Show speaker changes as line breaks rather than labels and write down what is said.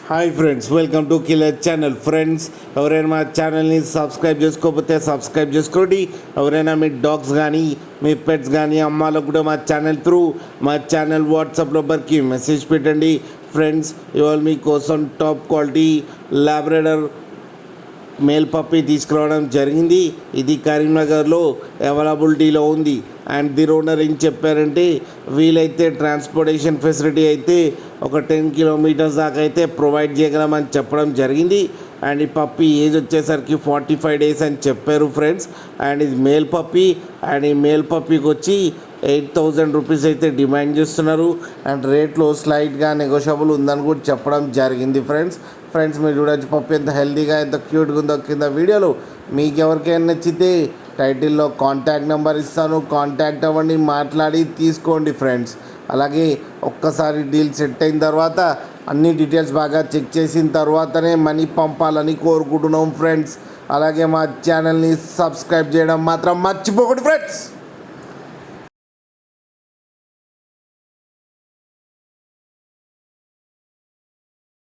Hi friends, welcome to killer channel. Friends, ఎవరైనా మా ఛానల్ని సబ్స్క్రైబ్ చేసుకోకపోతే సబ్స్క్రైబ్ చేసుకోండి. ఎవరైనా మీ డాగ్స్ కానీ మీ పెట్స్ కానీ అమ్మాలకు కూడా మా ఛానల్ త్రూ మా ఛానల్ వాట్సాప్ నెంబర్కి మెసేజ్ పెట్టండి. ఫ్రెండ్స్, ఇవాళ మీకోసం టాప్ క్వాలిటీ లాబ్రాడర్ మేల్ పప్పీ తీసుకురావడం జరిగింది. ఇది కరీంనగర్లో అవైలబిలిటీలో ఉంది. అండ్ ది ఓనర్ ఏం చెప్పారంటే, వీలైతే ట్రాన్స్పోర్టేషన్ ఫెసిలిటీ అయితే ఒక 10 కిలోమీటర్స్ దాకా అయితే ప్రొవైడ్ చేయగలమని చెప్పడం జరిగింది. అండ్ ఈ పప్పీ ఏజ్ వచ్చేసరికి 45 డేస్ అని చెప్పారు ఫ్రెండ్స్. అండ్ ఇది మేల్ పప్పీ. అండ్ ఈ మేల్ పప్పీకి వచ్చి 8,000 రూపీస్ అయితే డిమాండ్ చేస్తున్నారు. అండ్ రేట్లో స్లైట్గా నెగోషియబుల్ ఉందని కూడా చెప్పడం జరిగింది ఫ్రెండ్స్. మీరు చూడొచ్చు పప్పి ఎంత హెల్తీగా ఎంత క్యూట్గా ఉందో. కింద వీడియోలో మీకు ఎవరికైనా నచ్చితే టైటిల్లో కాంటాక్ట్ నెంబర్ ఇస్తాను, కాంటాక్ట్ అవ్వండి, మాట్లాడి తీసుకోండి ఫ్రెండ్స్. అలాగే ఒక్కసారి డీల్ సెట్ అయిన తర్వాత అన్ని డీటెయిల్స్ బాగా చెక్ చేసిన తర్వాతనే మనీ పంపాలని కోరుకుంటున్నాం ఫ్రెండ్స్. అలాగే మా ఛానల్ని సబ్స్క్రైబ్ చేయడం మాత్రం మర్చిపోకండి ఫ్రెండ్స్.